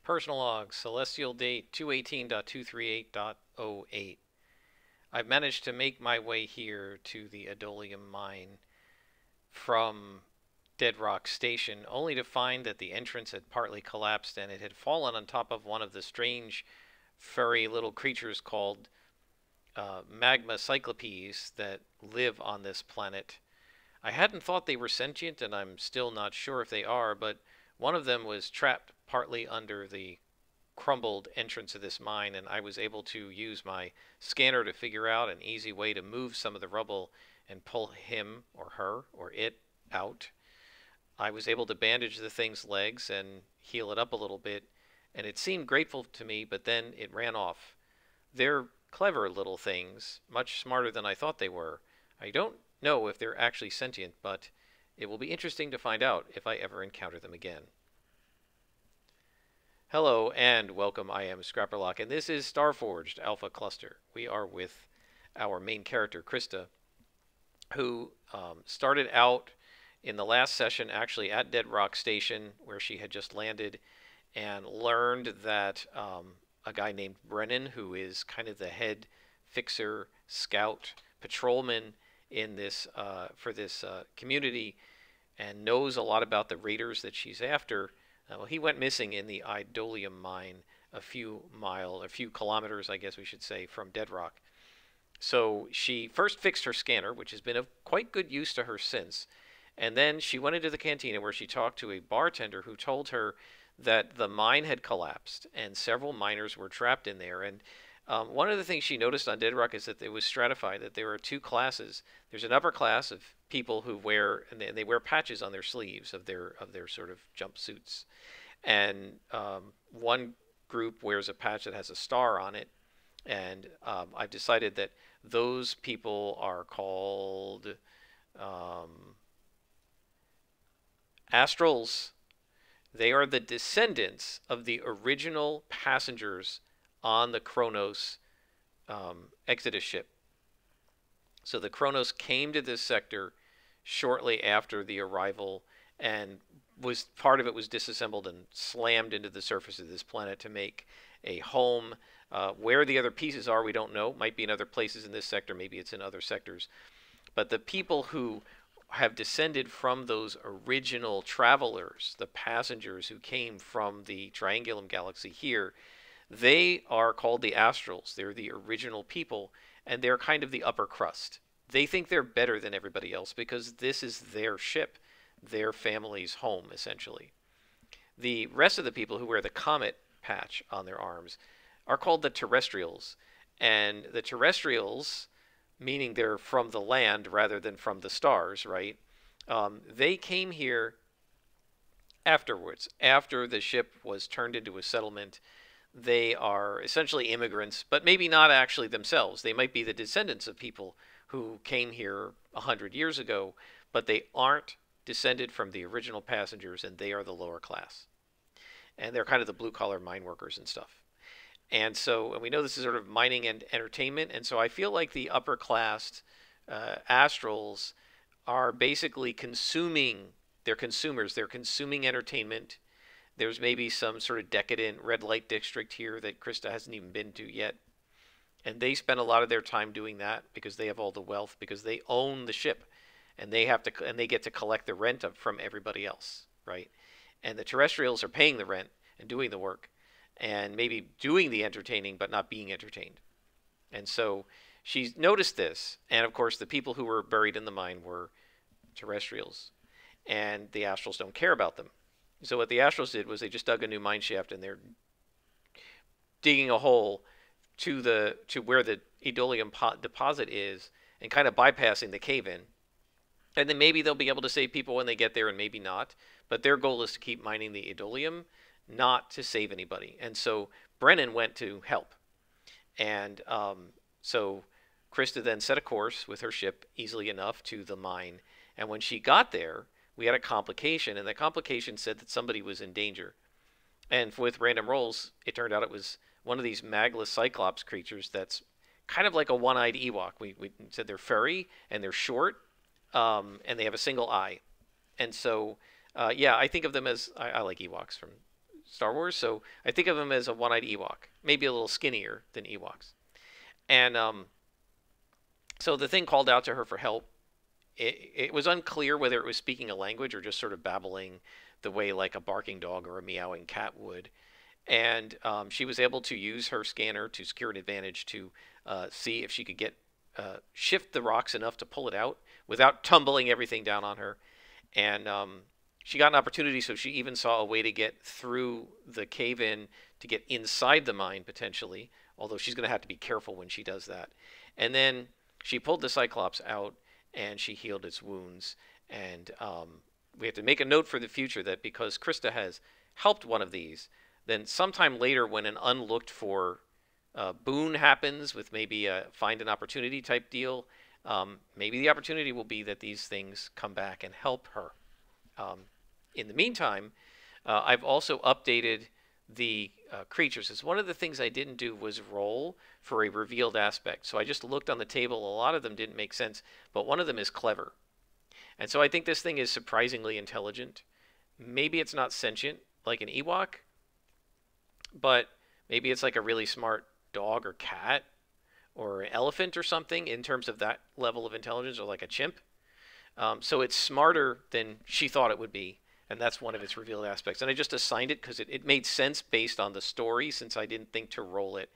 Personal log, celestial date 218.238.08. I've managed to make my way here to the Adolium mine from Dead Rock Station, only to find that the entrance had partly collapsed and it had fallen on top of one of the strange, furry little creatures called magma cyclopes that live on this planet. I hadn't thought they were sentient, and I'm still not sure if they are, but one of them was trapped partly under the crumbled entrance of this mine, and I was able to use my scanner to figure out an easy way to move some of the rubble and pull him or her or it out. I was able to bandage the thing's legs and heal it up a little bit, and it seemed grateful to me, but then it ran off. They're clever little things, much smarter than I thought they were. I don't know if they're actually sentient, but it will be interesting to find out if I ever encounter them again. Hello and welcome. I am Scrapperlock, and this is Starforged Alpha Cluster. We are with our main character, Krista, who started out in the last session actually at Dead Rock Station, where she had just landed, and learned that a guy named Brennan, who is kind of the head fixer, scout, patrolman in this for this community, and knows a lot about the raiders that she's after. Well, he went missing in the Idolium mine a few kilometers, I guess we should say, from Dead Rock. So she first fixed her scanner, which has been of quite good use to her since, and then she went into the cantina where she talked to a bartender who told her that the mine had collapsed and several miners were trapped in there. And one of the things she noticed on Dead Rock is that it was stratified, that there are two classes. There's an upper class of people who wear, and they wear patches on their sleeves of their sort of jumpsuits. And one group wears a patch that has a star on it. And I've decided that those people are called Astrals. They are the descendants of the original passengers on the Kronos Exodus ship. So the Kronos came to this sector shortly after the arrival, and part of it was disassembled and slammed into the surface of this planet to make a home. Where the other pieces are, we don't know. Might be in other places in this sector. Maybe it's in other sectors. But the people who have descended from those original travelers, the passengers who came from the Triangulum galaxy here, they are called the Astrals. They're the original people, and they're kind of the upper crust. They think they're better than everybody else because this is their ship, their family's home, essentially. The rest of the people who wear the comet patch on their arms are called the Terrestrials, and the Terrestrials, meaning they're from the land rather than from the stars, right? They came here afterwards, after the ship was turned into a settlement. They are essentially immigrants, but maybe not actually themselves. They might be the descendants of people who came here 100 years ago, but they aren't descended from the original passengers, and they are the lower class. And they're kind of the blue-collar mine workers and stuff. And so, and we know this is sort of mining and entertainment, and so I feel like the upper class Astrals are basically consuming, they're consumers, they're consuming entertainment. There's maybe some sort of decadent red light district here that Krista hasn't even been to yet. And they spend a lot of their time doing that because they have all the wealth, because they own the ship, and they have to, and they get to collect the rent from everybody else, right? And the Terrestrials are paying the rent and doing the work, and maybe doing the entertaining but not being entertained. And so she's noticed this, and of course the people who were buried in the mine were Terrestrials, and the Astrals don't care about them. So what the Astrals did was they just dug a new mine shaft, and they're digging a hole to where the Idolium deposit is, and kind of bypassing the cave-in. And then maybe they'll be able to save people when they get there, and maybe not. But their goal is to keep mining the Idolium, not to save anybody. And so Brennan went to help. And so Krista then set a course with her ship easily enough to the mine. And when she got there, we had a complication, and the complication said that somebody was in danger. And with random rolls, it turned out it was one of these magless cyclops creatures that's kind of like a one-eyed Ewok. We said they're furry, and they're short, and they have a single eye. And so, yeah, I think of them as, I like Ewoks from Star Wars, so I think of him as a one-eyed Ewok, maybe a little skinnier than Ewoks. And so the thing called out to her for help. It was unclear whether it was speaking a language or just sort of babbling the way like a barking dog or a meowing cat would. And she was able to use her scanner to secure an advantage to see if she could get shift the rocks enough to pull it out without tumbling everything down on her. And she got an opportunity, so she even saw a way to get through the cave-in to get inside the mine potentially, although she's going to have to be careful when she does that. And then she pulled the Cyclops out and she healed its wounds. And we have to make a note for the future that because Krista has helped one of these, then sometime later when an unlooked for boon happens with maybe a find an opportunity type deal, maybe the opportunity will be that these things come back and help her. In the meantime, I've also updated the creatures. It's one of the things I didn't do was roll for a revealed aspect. So I just looked on the table. A lot of them didn't make sense, but one of them is clever. And so I think this thing is surprisingly intelligent. Maybe it's not sentient like an Ewok, but maybe it's like a really smart dog or cat or an elephant or something in terms of that level of intelligence, or like a chimp. So it's smarter than she thought it would be, and that's one of its revealed aspects. And I just assigned it because it made sense based on the story, since I didn't think to roll it.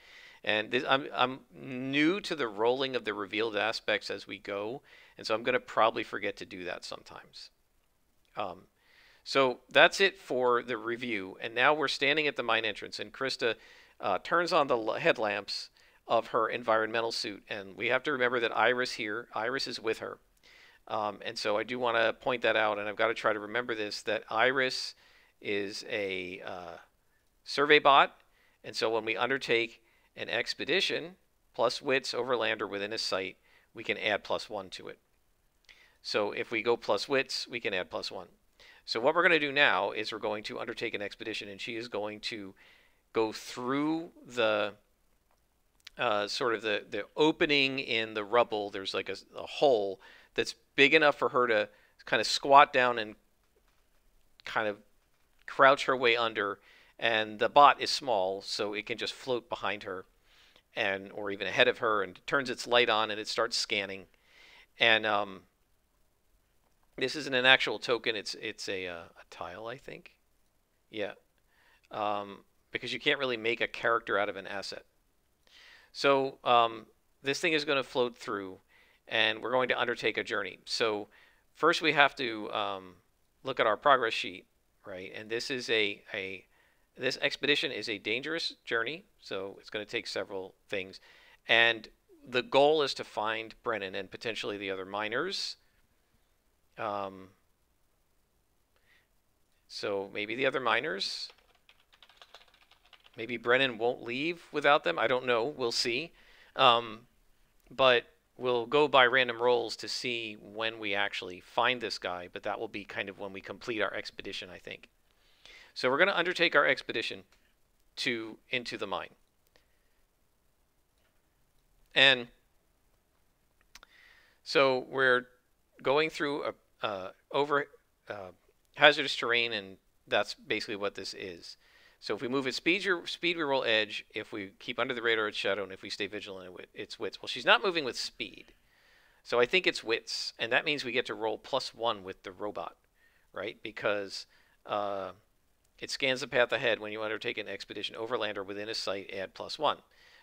And I'm new to the rolling of the revealed aspects as we go, and so I'm going to probably forget to do that sometimes. So that's it for the review. And now we're standing at the mine entrance, and Krista turns on the headlamps of her environmental suit. And we have to remember that Iris is with her. And so I do want to point that out, and I've got to try to remember this, that Iris is a survey bot. And so when we undertake an expedition, plus wits, overland, or within a site, we can add +1 to it. So if we go plus wits, we can add +1. So what we're going to do now is we're going to undertake an expedition, and she is going to go through the sort of the opening in the rubble. There's like a hole that's big enough for her to kind of squat down and kind of crouch her way under. And the bot is small, so it can just float behind her or even ahead of her, and it turns its light on and it starts scanning. And this isn't an actual token. It's a tile, I think. Yeah. Because you can't really make a character out of an asset. So this thing is going to float through, and we're going to undertake a journey. So first we have to look at our progress sheet, right? And this is this expedition is a dangerous journey, so it's going to take several things. And the goal is to find Brennan and potentially the other miners. So maybe the other miners. Maybe Brennan won't leave without them. I don't know. We'll see. But we'll go by random rolls to see when we actually find this guy. But that will be kind of when we complete our expedition, I think. So we're going to undertake our expedition into the mine. And so we're going through over hazardous terrain, and that's basically what this is. So if we move at speed, we roll edge. If we keep under the radar, it's shadow. And if we stay vigilant, it's wits. Well, she's not moving with speed. So I think it's wits. And that means we get to roll +1 with the robot, right? Because it scans the path ahead. When you undertake an expedition overland or within a site, add +1.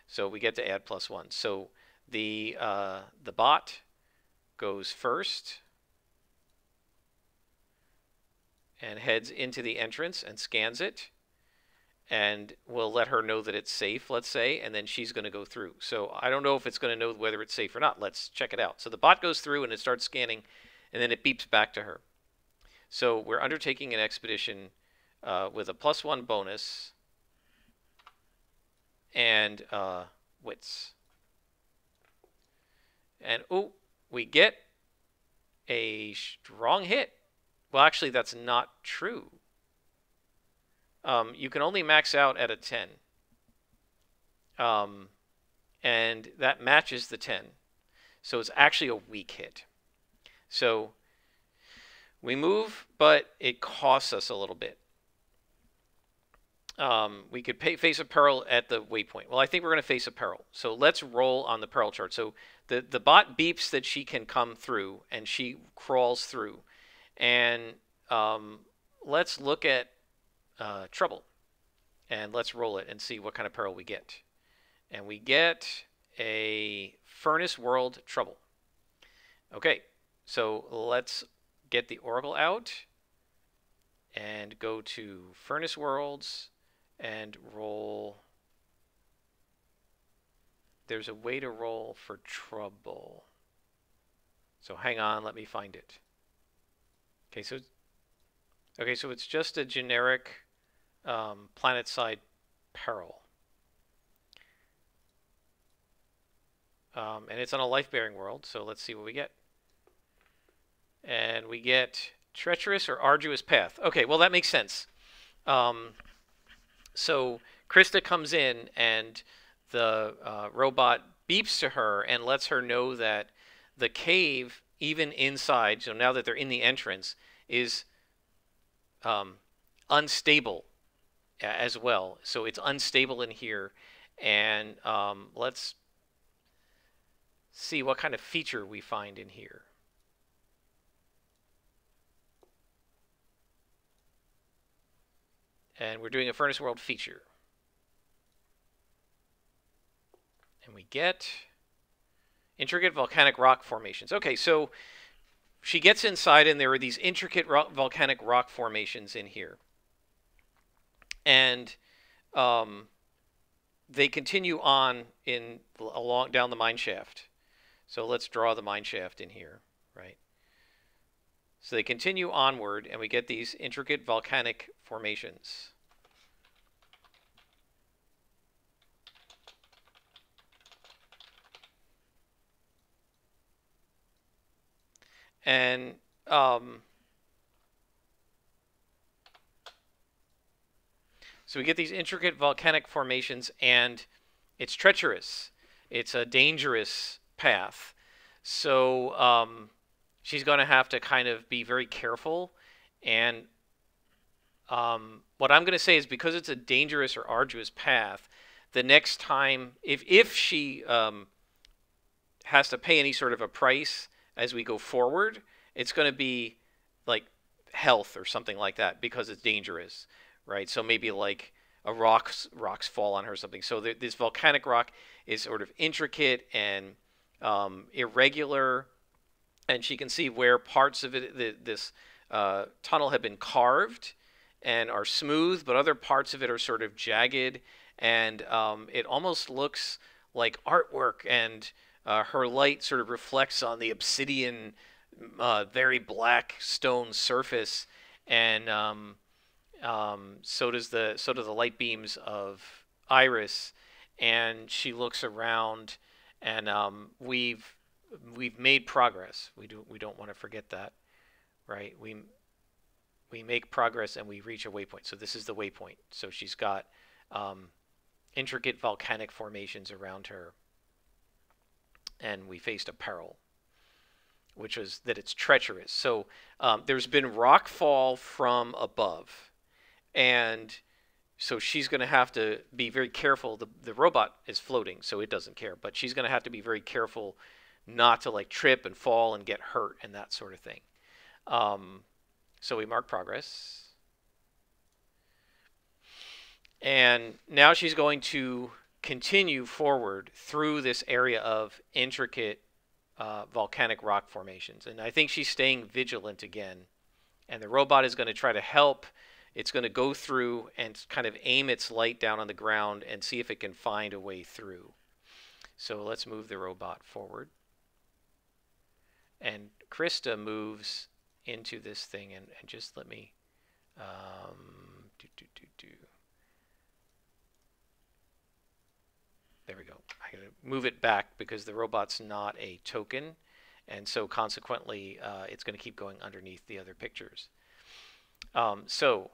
So we get to add +1. So the bot goes first and heads into the entrance and scans it. And we'll let her know that it's safe, let's say, and then she's going to go through. So I don't know if it's going to know whether it's safe or not. Let's check it out. So the bot goes through and it starts scanning, and then it beeps back to her. So we're undertaking an expedition with a +1 bonus and wits. And, oh, we get a strong hit. Well, actually, that's not true. You can only max out at a 10. And that matches the 10. So it's actually a weak hit. So we move, but it costs us a little bit. We could face a peril at the waypoint. Well, I think we're going to face a peril. So let's roll on the peril chart. So the bot beeps that she can come through, and she crawls through. And let's look at trouble. And let's roll it and see what kind of peril we get. And we get a Furnace World Trouble. Okay, so let's get the Oracle out and go to Furnace Worlds and roll. There's a way to roll for trouble. So hang on, let me find it. Okay, so it's just a generic planet-side peril. And it's on a life-bearing world, so let's see what we get. And we get treacherous or arduous path. Okay, well, that makes sense. So Krista comes in, and the robot beeps to her and lets her know that the cave, even inside, so now that they're in the entrance, is unstable as well. So it's unstable in here. And let's see what kind of feature we find in here. And we're doing a Furnace World feature. And we get intricate volcanic rock formations. Okay, so she gets inside, and there are these intricate volcanic rock formations in here. And they continue on along down the mine shaft. So let's draw the mine shaft in here, right? So they continue onward, and we get these intricate volcanic formations. And so we get these intricate volcanic formations, and it's treacherous. It's a dangerous path. So she's going to have to kind of be very careful. And what I'm going to say is, because it's a dangerous or arduous path, the next time, if she has to pay any sort of a price as we go forward, it's going to be like health or something like that, because it's dangerous, right? So maybe like a rocks fall on her or something. So this volcanic rock is sort of intricate and irregular, and she can see where parts of it, this tunnel have been carved and are smooth, but other parts of it are sort of jagged, and it almost looks like artwork, and her light sort of reflects on the obsidian, very black stone surface, and so do the light beams of Iris. And she looks around, and we've made progress. We don't want to forget that, right? We make progress, and we reach a waypoint. So this is the waypoint. So she's got intricate volcanic formations around her, and we faced a peril, which was that it's treacherous. So there's been rock fall from above, and so she's going to have to be very careful. The robot is floating, so it doesn't care, but she's going to have to be very careful not to like trip and fall and get hurt and that sort of thing. So we mark progress. And now she's going to continue forward through this area of intricate volcanic rock formations. And I think she's staying vigilant again. And the robot is going to try to help. It's going to go through and kind of aim its light down on the ground and see if it can find a way through. So let's move the robot forward. And Krista moves into this thing, and just let me There we go. I gotta move it back because the robot's not a token, and so consequently it's going to keep going underneath the other pictures. So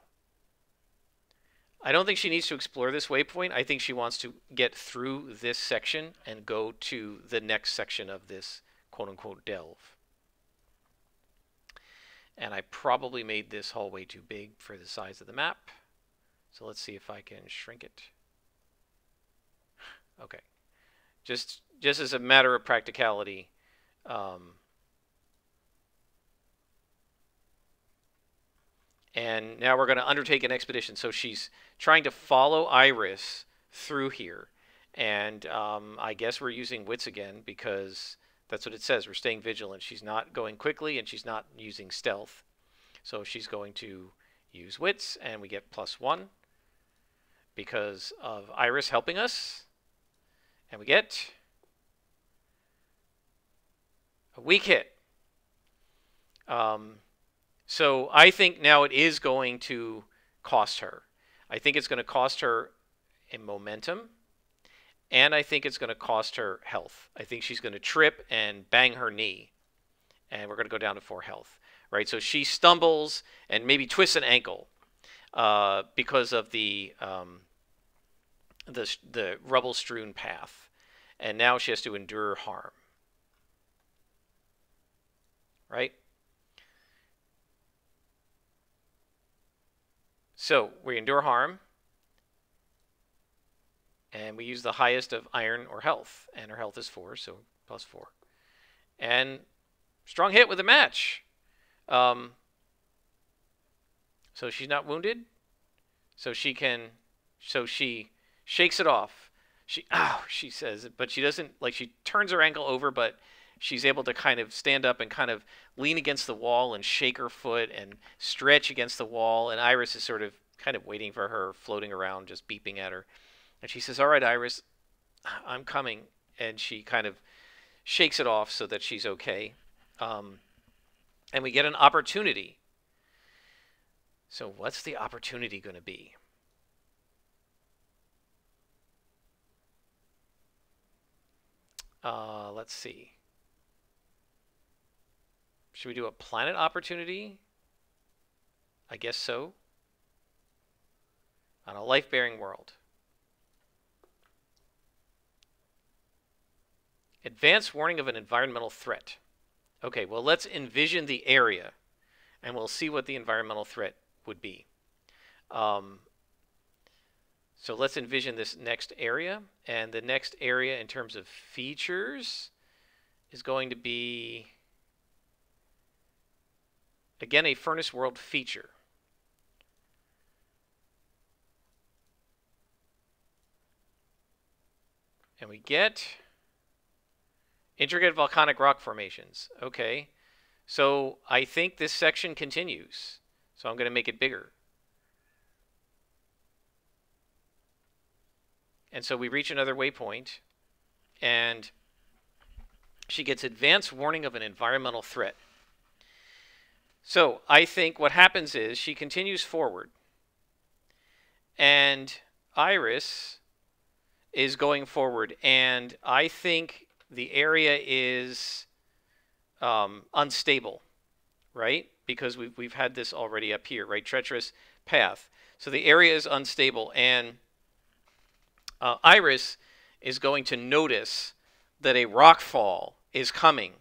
I don't think she needs to explore this waypoint. I think she wants to get through this section and go to the next section of this quote-unquote delve. And I probably made this hallway too big for the size of the map. So let's see if I can shrink it. Okay. Just as a matter of practicality, and now we're going to undertake an expedition. So she's trying to follow Iris through here. And I guess we're using wits again because that's what it says. We're staying vigilant. She's not going quickly and she's not using stealth. So she's going to use wits and we get +1 because of Iris helping us. And we get a weak hit. So I think now it is going to cost her. I think it's going to cost her in momentum. And I think it's going to cost her health. I think she's going to trip and bang her knee. And we're going to go down to 4 health. Right? So she stumbles and maybe twists an ankle because of the rubble-strewn path. And now she has to endure harm. Right? So we endure harm. And we use the highest of iron or health. And her health is 4, so +4. And strong hit with a match. So she's not wounded. So she shakes it off. She says, but she doesn't, like, she turns her ankle over, but she's able to kind of stand up and kind of lean against the wall and shake her foot and stretch against the wall. And Iris is sort of kind of waiting for her, floating around, just beeping at her. And she says, all right, Iris, I'm coming. And she kind of shakes it off so that she's okay. And we get an opportunity. So what's the opportunity going to be? Let's see. Should we do a planet opportunity? I guess so. On a life-bearing world. Advanced warning of an environmental threat. Okay, well, let's envision the area, and we'll see what the environmental threat would be. So let's envision this next area, and the next area in terms of features is going to be, again, a furnace world feature. And we get intricate volcanic rock formations. Okay, so I think this section continues. So I'm going to make it bigger. And so we reach another waypoint, and she gets advanced warning of an environmental threat. So I think what happens is she continues forward, and Iris is going forward, and I think the area is unstable, right? Because we've had this already up here, right? Treacherous path. So the area is unstable, and Iris is going to notice that a rockfall is coming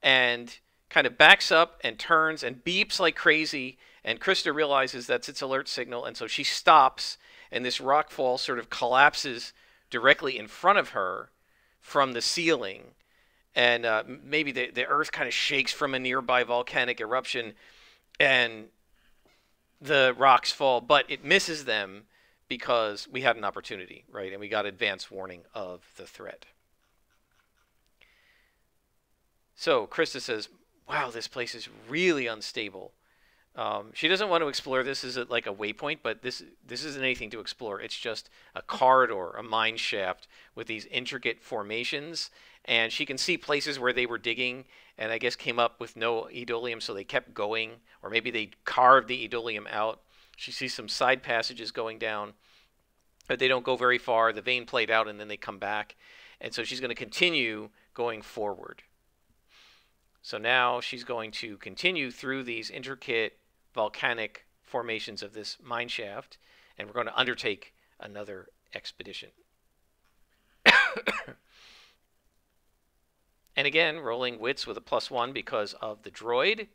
and kind of backs up and turns and beeps like crazy, and Krista realizes that's its alert signal, and so she stops, and this rockfall sort of collapses directly in front of her from the ceiling, and maybe the earth kind of shakes from a nearby volcanic eruption, and the rocks fall, but it misses them because we had an opportunity, right? And we got advance warning of the threat. So Krista says, wow, this place is really unstable. She doesn't want to explore this as like a waypoint, but this isn't anything to explore. It's just a corridor, a mine shaft with these intricate formations. And she can see places where they were digging and I guess came up with no edolium, so they kept going. Or maybe they carved the edolium out. She sees some side passages going down, but they don't go very far. The vein played out and then they come back. And so she's going to continue going forward. So now she's going to continue through these intricate volcanic formations of this mine shaft, and we're going to undertake another expedition. And again, rolling wits with a +1 because of the droid.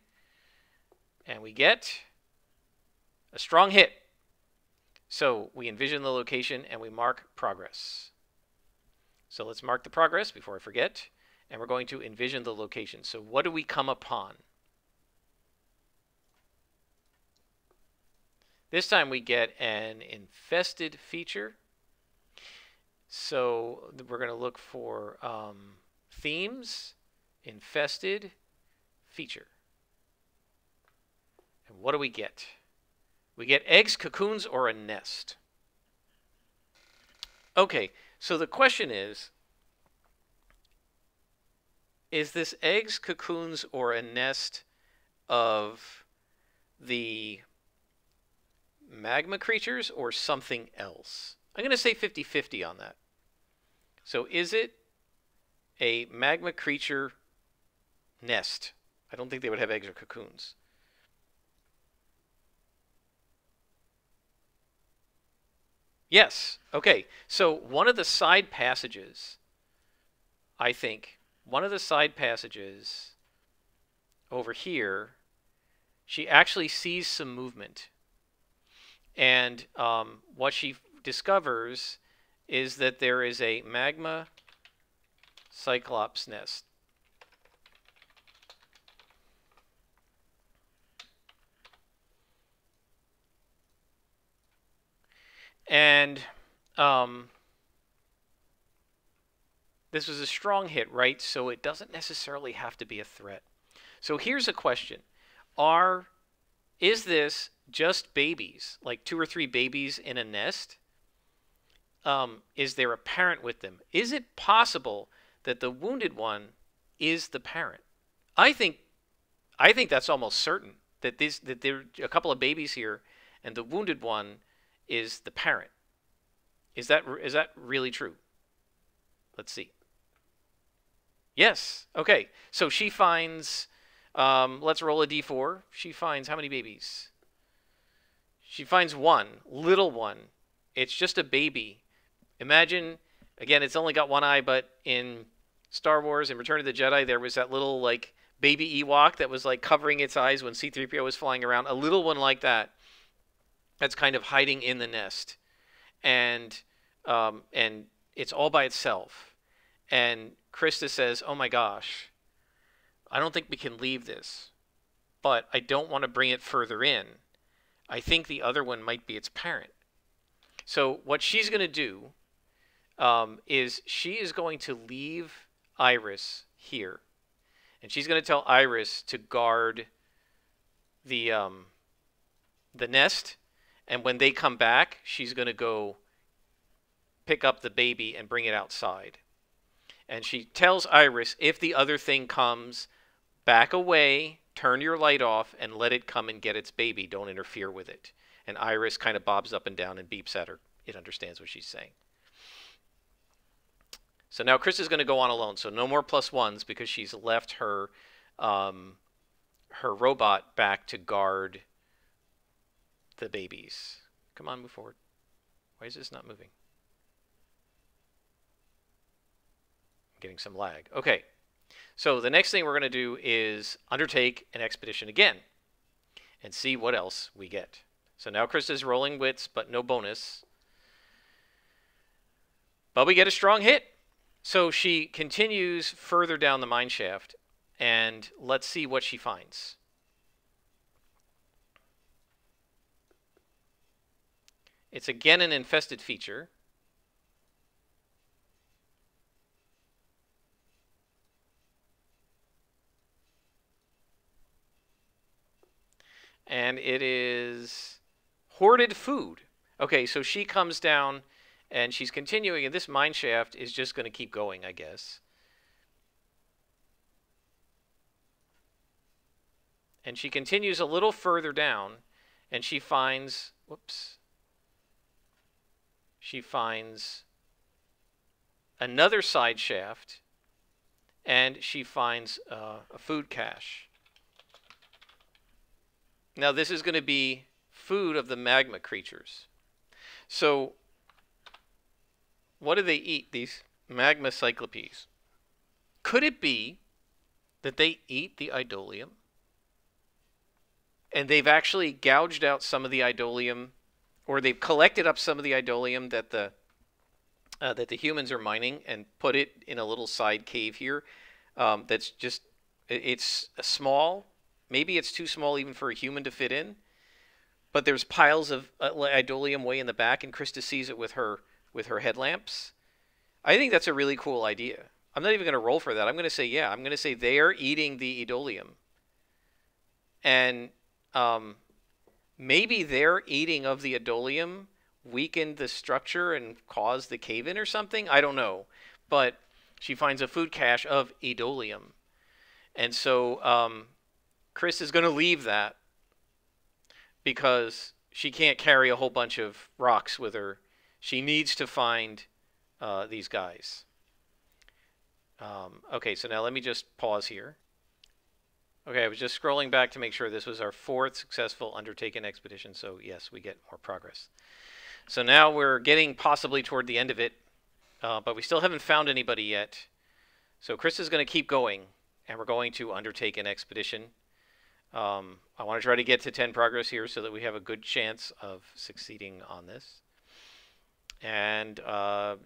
And we get a strong hit. So we envision the location and we mark progress. So let's mark the progress before I forget. And we're going to envision the location. So what do we come upon? This time we get an infested feature. So we're going to look for themes, infested feature. And what do we get? We get eggs, cocoons, or a nest. Okay, so the question is this eggs, cocoons, or a nest of the magma creatures or something else? I'm going to say 50-50 on that. So is it a magma creature nest? I don't think they would have eggs or cocoons. Yes. Okay. So one of the side passages, I think, one of the side passages over here, she actually sees some movement. And what she discovers is that there is a magma cyclops nest. And this was a strong hit, right? So it doesn't necessarily have to be a threat. So here's a question. Is this just babies, like 2 or 3 babies in a nest? Is there a parent with them? Is it possible that the wounded one is the parent? I think that's almost certain that there are a couple of babies here, and the wounded one is the parent. Is that really true? Let's see. Yes. Okay. So she finds. Let's roll a d4. She finds how many babies? She finds one, little one. It's just a baby. Imagine, again, it's only got one eye, but in Star Wars and Return of the Jedi, there was that little like baby Ewok that was like covering its eyes when C-3PO was flying around. A little one like that. That's kind of hiding in the nest, and it's all by itself. And Krista says, "Oh my gosh, I don't think we can leave this, but I don't want to bring it further in. I think the other one might be its parent." So what she's going to do is she is going to leave Iris here, and she's going to tell Iris to guard the nest, and when they come back, she's going to go pick up the baby and bring it outside. And she tells Iris, if the other thing comes, back away, turn your light off, and let it come and get its baby. Don't interfere with it. And Iris kind of bobs up and down and beeps at her. It understands what she's saying. So now Chris is going to go on alone. So no more +1s because she's left her her robot back to guard the babies. Come on, move forward. Why is this not moving? I'm getting some lag. Okay. So the next thing we're going to do is undertake an expedition again and see what else we get. So now Chris is rolling wits, but no bonus. But we get a strong hit. So she continues further down the mine shaft, and let's see what she finds. It's again an infested feature. And it is hoarded food. Okay, so she comes down and she's continuing, and this mine shaft is just going to keep going, I guess. And she continues a little further down, and she finds, whoops, she finds another side shaft, and she finds a food cache. Now this is going to be food of the magma creatures. So what do they eat, these magma cyclopes? Could it be that they eat the idolium? And they've actually gouged out some of the idolium or they've collected up some of the idolium that the humans are mining and put it in a little side cave here. That's just it's small. Maybe it's too small even for a human to fit in. But there's piles of idolium way in the back, and Krista sees it with her headlamps. I think that's a really cool idea. I'm not even going to roll for that. I'm going to say, yeah, I'm going to say they are eating the idolium. And maybe their eating of the idolium weakened the structure and caused the cave-in or something. I don't know. But she finds a food cache of idolium. And so Chris is going to leave that because she can't carry a whole bunch of rocks with her. She needs to find these guys. Okay, so now let me just pause here. Okay, I was just scrolling back to make sure this was our 4th successful undertaken expedition. So yes, we get more progress. So now we're getting possibly toward the end of it, but we still haven't found anybody yet. So Chris is going to keep going, and we're going to undertake an expedition. I want to try to get to 10 progress here so that we have a good chance of succeeding on this. And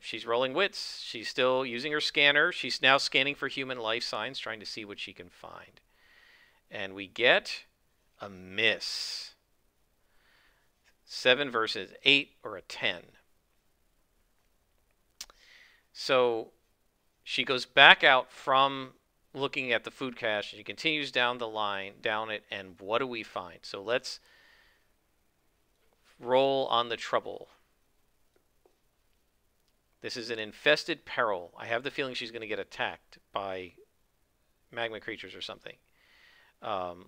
she's rolling wits. She's still using her scanner. She's now scanning for human life signs, trying to see what she can find. And we get a miss. 7 versus 8 or a 10. So she goes back out from looking at the food cache. She continues down the line, down it, and what do we find? So let's roll on the trouble. This is an infested peril. I have the feeling she's going to get attacked by magma creatures or something.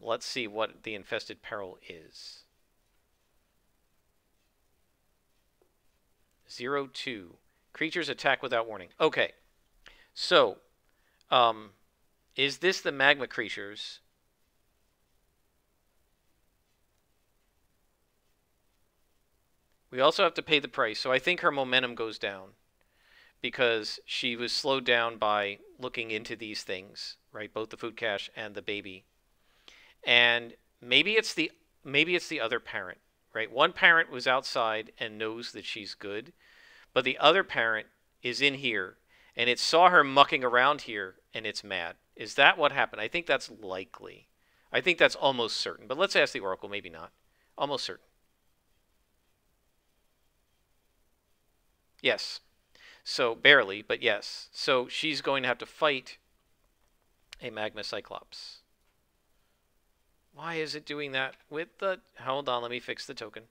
Let's see what the infested peril is. 0-2. Creatures attack without warning. Okay. So, is this the magma creatures? We also have to pay the price. So I think her momentum goes down because she was slowed down by looking into these things, right? Both the food cache and the baby. And maybe it's the other parent, right? One parent was outside and knows that she's good, but the other parent is in here and it saw her mucking around here and it's mad. Is that what happened? I think that's likely. I think that's almost certain. But let's ask the Oracle. Maybe not. Almost certain. Yes. So barely, but yes. So she's going to have to fight a magma cyclops. Why is it doing that with the... Hold on, let me fix the token.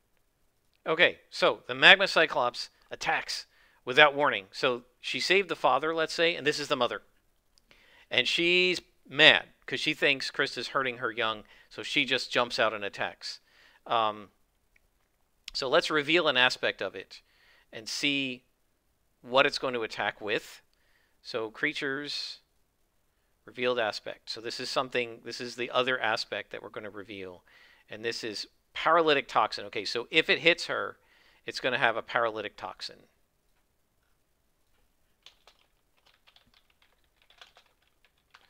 Okay, so the magma cyclops attacks without warning. So she saved the father, let's say, and this is the mother. And she's mad because she thinks Chris is hurting her young, so she just jumps out and attacks. So let's reveal an aspect of it and see what it's going to attack with. So creatures, revealed aspect. So this is something, this is the other aspect that we're going to reveal. And this is paralytic toxin. Okay, so if it hits her, it's going to have a paralytic toxin.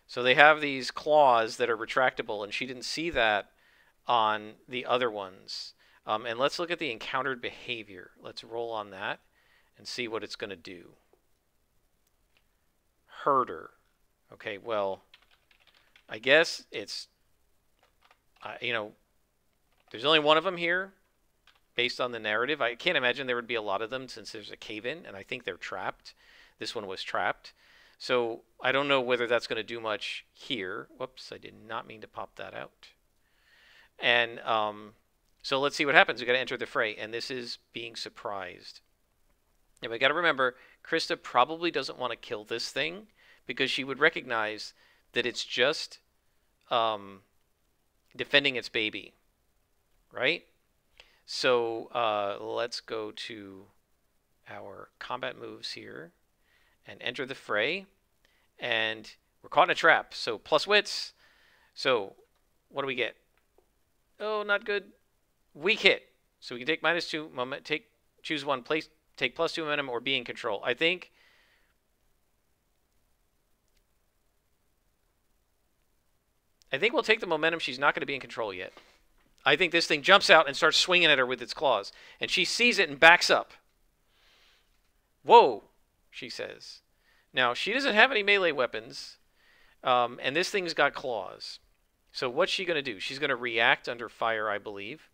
So they have these claws that are retractable, and she didn't see that on the other ones. And let's look at the encountered behavior. Let's roll on that and see what it's going to do. Herder. Okay, well, I guess it's, there's only one of them here based on the narrative. I can't imagine there would be a lot of them since there's a cave-in, and I think they're trapped. This one was trapped. So I don't know whether that's going to do much here. Whoops, I did not mean to pop that out. And so let's see what happens. We've got to enter the fray, and this is being surprised. And we got to remember, Krista probably doesn't want to kill this thing because she would recognize that it's just defending its baby, right? So let's go to our combat moves here and enter the fray. And we're caught in a trap. So plus wits. So what do we get? Oh, not good. Weak hit. So we can take -2 moment. Choose one. Take +2 momentum or be in control. I think we'll take the momentum. She's not going to be in control yet. I think this thing jumps out and starts swinging at her with its claws. And she sees it and backs up. Whoa, she says. Now, she doesn't have any melee weapons. And this thing's got claws. So what's she going to do? She's going to react under fire, I believe.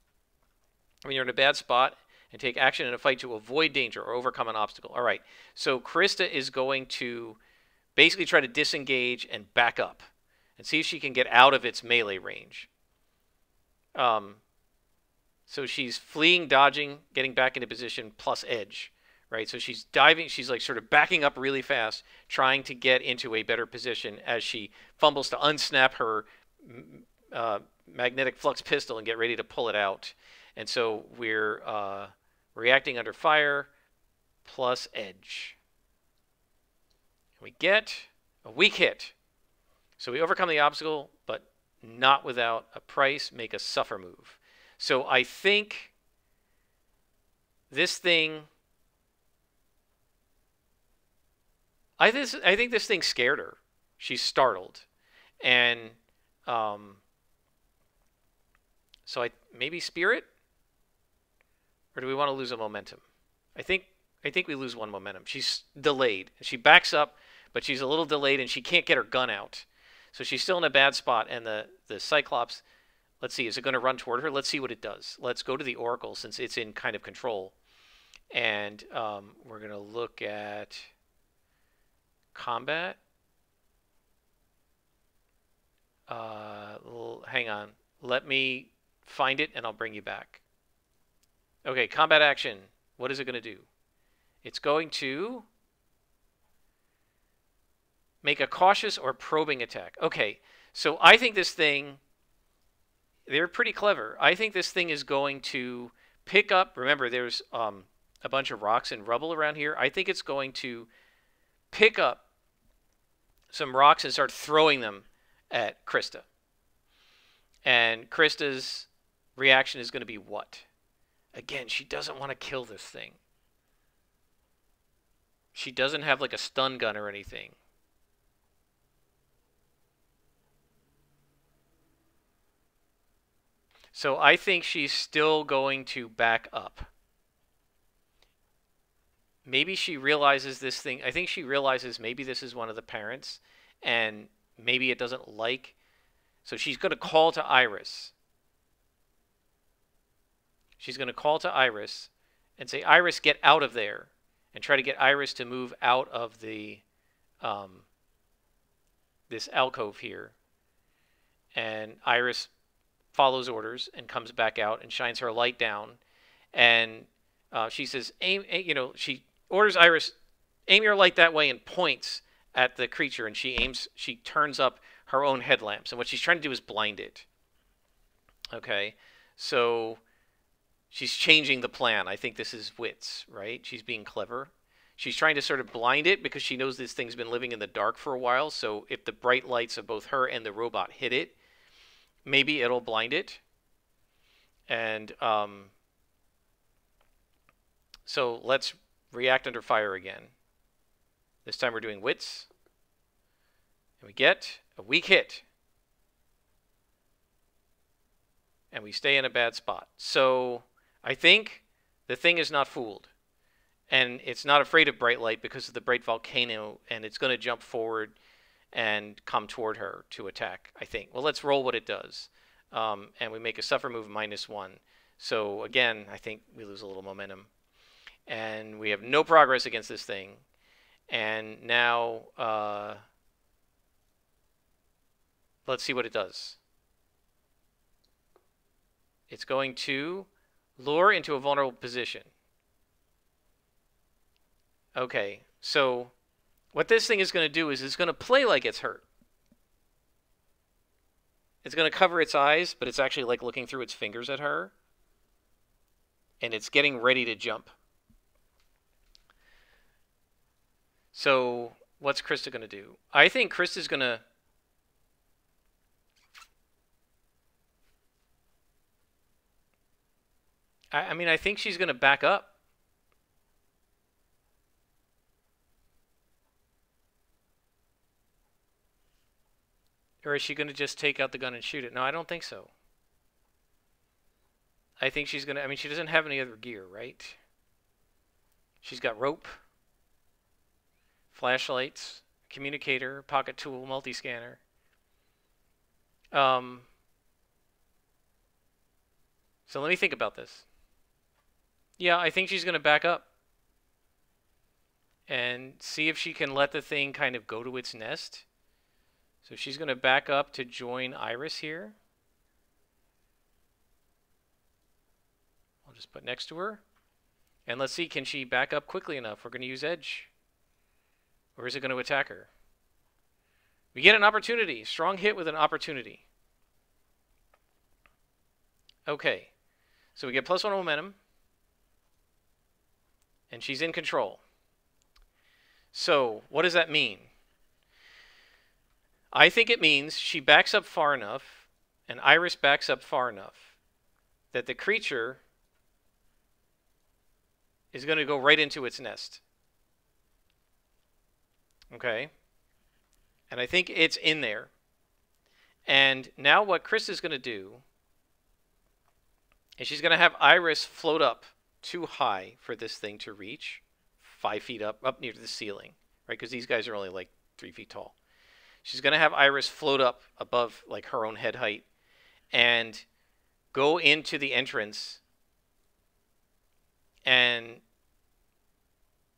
When you're in a bad spot and take action in a fight to avoid danger or overcome an obstacle. All right. So Krista is going to basically try to disengage and back up and see if she can get out of its melee range. So she's fleeing, dodging, getting back into position, plus edge, right? So she's diving, she's like sort of backing up really fast, trying to get into a better position as she fumbles to unsnap her magnetic flux pistol and get ready to pull it out. And so we're reacting under fire, plus edge. We get a weak hit. So we overcome the obstacle, but not without a price, make a suffer move. So I think this thing, I think this thing scared her. She's startled. And so maybe spirit? Or do we want to lose a momentum? I think we lose one momentum. She's delayed. She backs up, but she's a little delayed and she can't get her gun out. So she's still in a bad spot, and the Cyclops, let's see, is it going to run toward her? Let's see what it does. Let's go to the Oracle since it's in kind of control. And we're going to look at combat. Hang on. Let me find it, and I'll bring you back. Okay, combat action. What is it going to do? It's going to make a cautious or probing attack. Okay, so I think this thing, they're pretty clever. I think this thing is going to pick up, remember there's a bunch of rocks and rubble around here. I think it's going to pick up some rocks and start throwing them at Krista. And Krista's reaction is going to be what? Again, she doesn't want to kill this thing. She doesn't have like a stun gun or anything. So I think she's still going to back up. Maybe she realizes this thing. I think she realizes maybe this is one of the parents, and maybe it doesn't like. So she's going to call to Iris. She's going to call to Iris and say, Iris, get out of there. And try to get Iris to move out of the this alcove here. And Iris follows orders and comes back out and shines her light down. And she says, aim, she orders Iris, aim your light that way, and points at the creature. And she turns up her own headlamps. And what she's trying to do is blind it. Okay, so she's changing the plan. I think this is wits, right? She's being clever. She's trying to sort of blind it because she knows this thing's been living in the dark for a while. So if the bright lights of both her and the robot hit it, maybe it'll blind it. And so let's react under fire again. This time we're doing wits. And we get a weak hit. And we stay in a bad spot. So I think the thing is not fooled. And it's not afraid of bright light because of the bright volcano. And it's going to jump forward and come toward her to attack, I think. Well, let's roll what it does. And we make a suffer move -1. So again, I think we lose a little momentum. And we have no progress against this thing. And now let's see what it does. It's going to lure into a vulnerable position. Okay, so what this thing is going to do is it's going to play like it's hurt. It's going to cover its eyes, but it's actually like looking through its fingers at her. And it's getting ready to jump. So what's Krista going to do? I think Krista's going to... I mean, I think she's going to back up. Or is she going to just take out the gun and shoot it? No, I don't think so. I think she's gonna. I mean, she doesn't have any other gear, right? She's got rope, flashlights, communicator, pocket tool, multi-scanner. So let me think about this. Yeah, I think she's gonna back up and see if she can let the thing kind of go to its nest. So she's gonna back up to join Iris here. I'll just put next to her. And let's see, can she back up quickly enough? We're going to use edge. Or is it going to attack her? We get an opportunity. Strong hit with an opportunity. Okay. So we get +1 momentum. And she's in control. So what does that mean? I think it means she backs up far enough, and Iris backs up far enough, that the creature is going to go right into its nest. Okay? And I think it's in there. And now what Chris is going to do is she's going to have Iris float up too high for this thing to reach. 5 feet up near the ceiling. Right? Because these guys are only like 3 feet tall. She's going to have Iris float up above like her own head height and go into the entrance and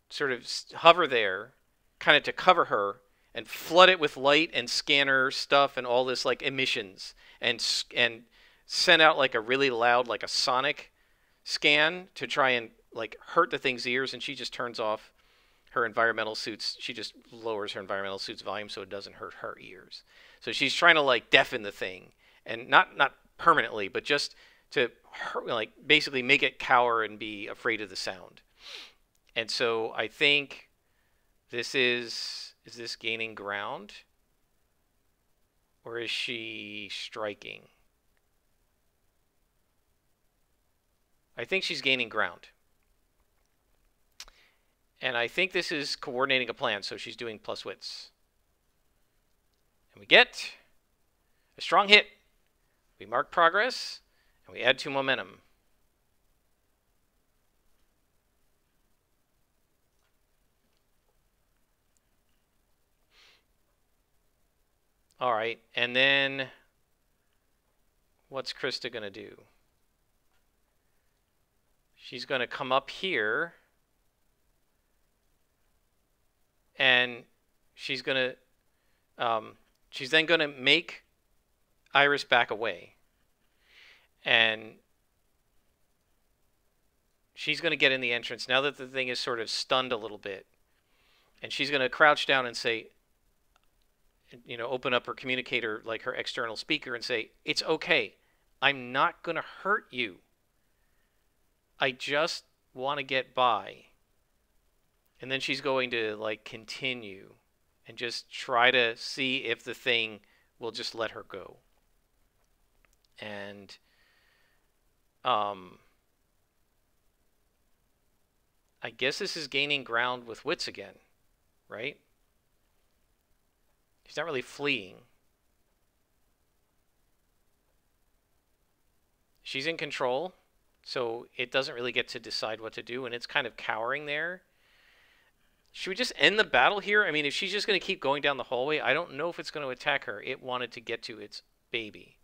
sort of hover there, kind of to cover her, and flood it with light and scanner stuff and all this like emissions, and send out like a really loud, like a sonic scan to try and like hurt the thing's ears. And she just turns off her environmental suits. She just lowers her environmental suit's volume so it doesn't hurt her ears. So she's trying to like deafen the thing, and not permanently, but just to like basically make it cower and be afraid of the sound. And so I think this is this gaining ground, or is she striking? I think she's gaining ground. And I think this is coordinating a plan, so she's doing plus wits. And we get a strong hit. We mark progress, and we add 2 momentum. All right, and then what's Krista going to do? She's going to come up here, and she's going to, she's then going to make Iris back away. And she's going to get in the entrance now that the thing is sort of stunned a little bit. And she's going to crouch down and say, you know, open up her communicator, like her external speaker, and say, "It's okay. I'm not going to hurt you. I just want to get by." And then she's going to like continue and just try to see if the thing will just let her go. And I guess this is gaining ground with wits again, right? She's not really fleeing. She's in control, so it doesn't really get to decide what to do, and it's kind of cowering there. Should we just end the battle here? I mean, if she's just going to keep going down the hallway, I don't know if it's going to attack her. It wanted to get to its baby.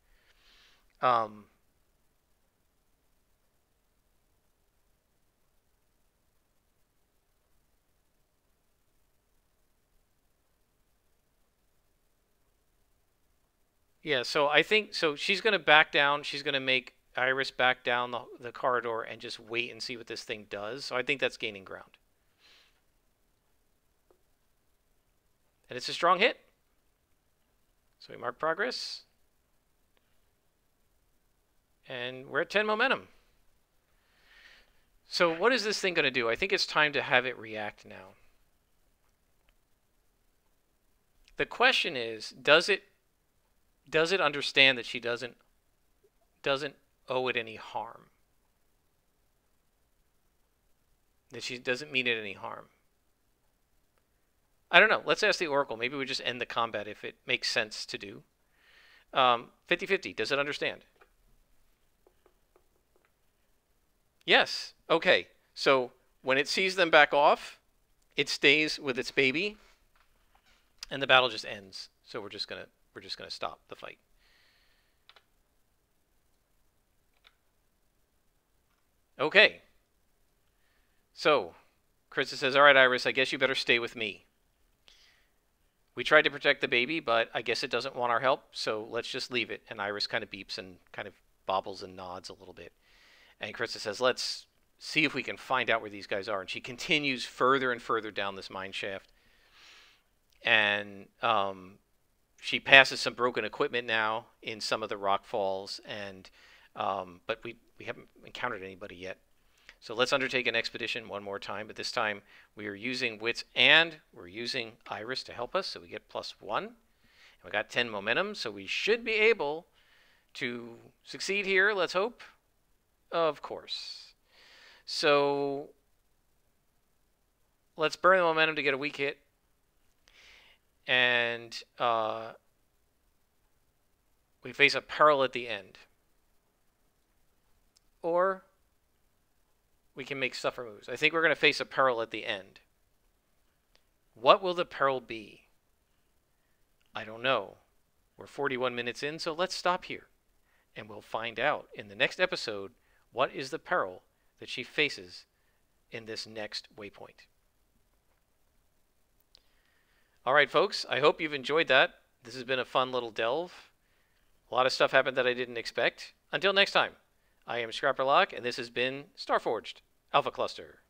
Yeah, so I think, so she's going to back down. She's going to make Iris back down the corridor and just wait and see what this thing does. So I think that's gaining ground. And it's a strong hit. So we mark progress. And we're at 10 momentum. So what is this thing going to do? I think it's time to have it react now. The question is, does it understand that she doesn't owe it any harm? That she doesn't mean it any harm? I don't know. Let's ask the Oracle. Maybe we just end the combat if it makes sense to do. 50-50. Does it understand? Yes. Okay. So when it sees them back off, it stays with its baby, and the battle just ends. So we're just gonna stop the fight. Okay. So Krista says, "All right, Iris, I guess you better stay with me. We tried to protect the baby, but I guess it doesn't want our help, so let's just leave it." And Iris kind of beeps and kind of bobbles and nods a little bit. And Krista says, "Let's see if we can find out where these guys are." And she continues further and further down this mine shaft. And she passes some broken equipment now in some of the rock falls, and but we haven't encountered anybody yet. So let's undertake an expedition one more time, but this time we are using wits and we're using Iris to help us, so we get +1. And we got 10 momentum, so we should be able to succeed here, let's hope. Of course. So let's burn the momentum to get a weak hit. And we face a peril at the end. Or we can make suffer moves. I think we're going to face a peril at the end. What will the peril be? I don't know. We're 41 minutes in, so let's stop here. And we'll find out in the next episode what is the peril that she faces in this next waypoint. All right, folks, I hope you've enjoyed that. This has been a fun little delve. A lot of stuff happened that I didn't expect. Until next time, I am Scrapperlock, and this has been Starforged Alpha Cluster.